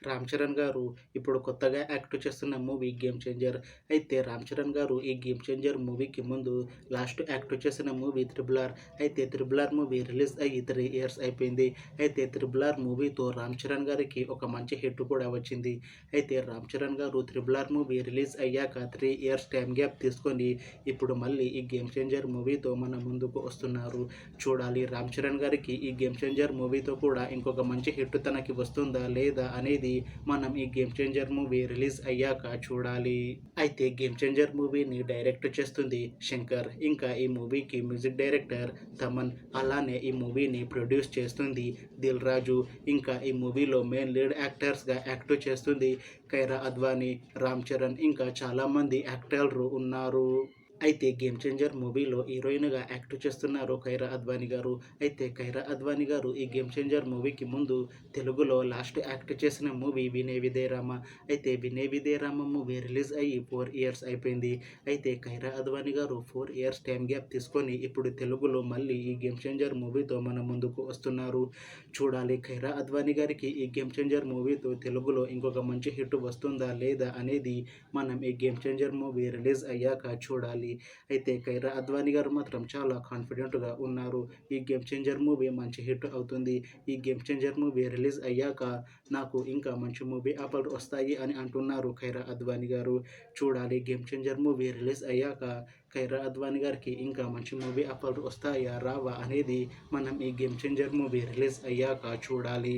రామ్ చరణ్ గారు ఇప్పుడు కొత్తగా యాక్ట్ చేస్తున్న మూవీ 'గేమ్ చేంజర్'. అయితే రామ్ చరణ్ గారు ఈ 'గేమ్ చేంజర్' మూవీకి ముందు లాస్ట్ యాక్ట్ చేసిన మూవీ 'త్రిబుల్ ఆర్'. అయితే 'త్రిబుల్ ఆర్' మూవీ రిలీజ్ అయ్యి 3 ఇయర్స్ అయిపోయింది. అయితే 'త్రిబుల్ ఆర్' మూవీతో రామ్ చరణ్ గారికి ఒక మంచి హిట్ కూడా వచ్చింది. అయితే రామ్ చరణ్ గారు 'త్రిబుల్ ఆర్' మూవీ రిలీజ్ అయ్యాక 3 ఇయర్స్ టైం గ్యాప్ తీసుకొని ఇప్పుడు మళ్ళీ ఈ 'గేమ్ చేంజర్' మూవీతో మన ముందుకు వస్తున్నారు. చూడాలి రామ్ చరణ్ గారికి ఈ 'గేమ్ చేంజర్' మూవీతో కూడా ఇంకొక మంచి హిట్ తనకి వస్తుందా లేదా అనేది మనం ఈ 'గేమ్ చేంజర్' మూవీ రిలీజ్ అయ్యాక చూడాలి. అయితే 'గేమ్ చేంజర్' మూవీని డైరెక్ట్ చేస్తుంది శంకర్. ఇంకా ఈ మూవీకి మ్యూజిక్ డైరెక్టర్ తమన్. అలానే ఈ మూవీని ప్రొడ్యూస్ చేస్తుంది దిల్ రాజు. ఇంకా ఈ మూవీలో మెయిన్ లీడ్ యాక్టర్స్గా యాక్ట్ చేస్తుంది కైరా అద్వానీ, రామ్ చరణ్, ఇంకా చాలామంది యాక్టర్లు ఉన్నారు. అయితే 'గేమ్ చేంజర్' మూవీలో హీరోయిన్గా యాక్ట్ చేస్తున్నారు కైరా అద్వానీ గారు. అయితే కైరా అద్వానీ గారు ఈ 'గేమ్ చేంజర్' మూవీకి ముందు తెలుగులో లాస్ట్ యాక్ట్ చేసిన మూవీ 'వినయ విధేయ రామ'. అయితే 'వినయ విధేయ రామ' మూవీ రిలీజ్ అయ్యి 4 ఇయర్స్ అయిపోయింది. అయితే కైరా అద్వానీ గారు 4 ఇయర్స్ టైం గ్యాప్ తీసుకొని ఇప్పుడు తెలుగులో మళ్ళీ ఈ 'గేమ్ చేంజర్' మూవీతో మన ముందుకు వస్తున్నారు. చూడాలి కైరా అద్వానీ గారికి ఈ 'గేమ్ చేంజర్' మూవీతో తెలుగులో ఇంకొక మంచి హిట్ వస్తుందా లేదా అనేది మనం ఈ 'గేమ్ చేంజర్' మూవీ రిలీజ్ అయ్యాక చూడాలి. అయితే కైరా అద్వానీ గారు మాత్రం చాలా కాన్ఫిడెంట్గా ఉన్నారు. ఈ 'గేమ్ చేంజర్' మూవీ మంచి హిట్ అవుతుంది. ఈ 'గేమ్ చేంజర్' మూవీ రిలీజ్ అయ్యాక నాకు ఇంకా మంచి మూవీ ఆఫర్లు వస్తాయి అని అంటున్నారు కైరా అద్వానీ గారు. చూడాలి 'గేమ్ చేంజర్' మూవీ రిలీజ్ అయ్యాక కైరా అద్వానీ గారికి ఇంకా మంచి మూవీ ఆఫర్లు వస్తాయా రావా అనేది మనం ఈ 'గేమ్ చేంజర్' మూవీ రిలీజ్ అయ్యాక చూడాలి.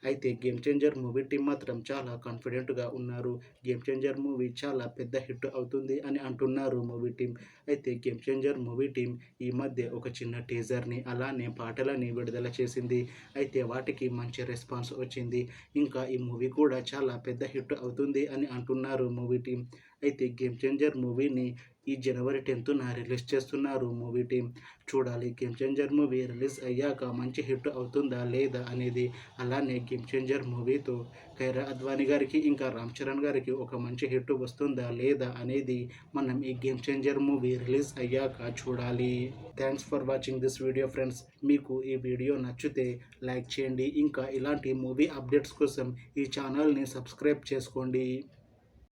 అయితే 'గేమ్ చేంజర్' మూవీ టీం మాత్రం చాలా కాన్ఫిడెంట్గా ఉన్నారు. 'గేమ్ చేంజర్' మూవీ చాలా పెద్ద హిట్ అవుతుంది అని అంటున్నారు మూవీ టీం. అయితే 'గేమ్ చేంజర్' మూవీ టీం ఈ మధ్య ఒక చిన్న టీజర్ని అలానే పాటలని విడుదల చేసింది. అయితే వాటికి మంచి రెస్పాన్స్ వచ్చింది. ఇంకా ఈ మూవీ కూడా చాలా పెద్ద హిట్ అవుతుంది అని అంటున్నారు మూవీ టీం. అయితే 'గేమ్ చేంజర్' మూవీని ఈ జనవరి 10న రిలీజ్ చేస్తున్నారు మూవీ టీం. చూడాలి 'గేమ్ చేంజర్' మూవీ రిలీజ్ అయ్యాక మంచి హిట్ అవుతుందా లేదా అనేది. అలానే 'గేమ్ చేంజర్' మూవీతో కైరా అద్వానీ గారికి ఇంకా రామ్ చరణ్ గారికి ఒక మంచి హిట్ వస్తుందా లేదా అనేది మనం ఈ 'గేమ్ చేంజర్' మూవీ రిలీజ్ అయ్యాక చూడాలి. Thanks for watching this video friends. మీకు ఈ వీడియో నచ్చితే లైక్ చేయండి. ఇంకా ఇలాంటి మూవీ అప్డేట్స్ కోసం ఈ ఛానల్ని సబ్స్క్రైబ్ చేసుకోండి.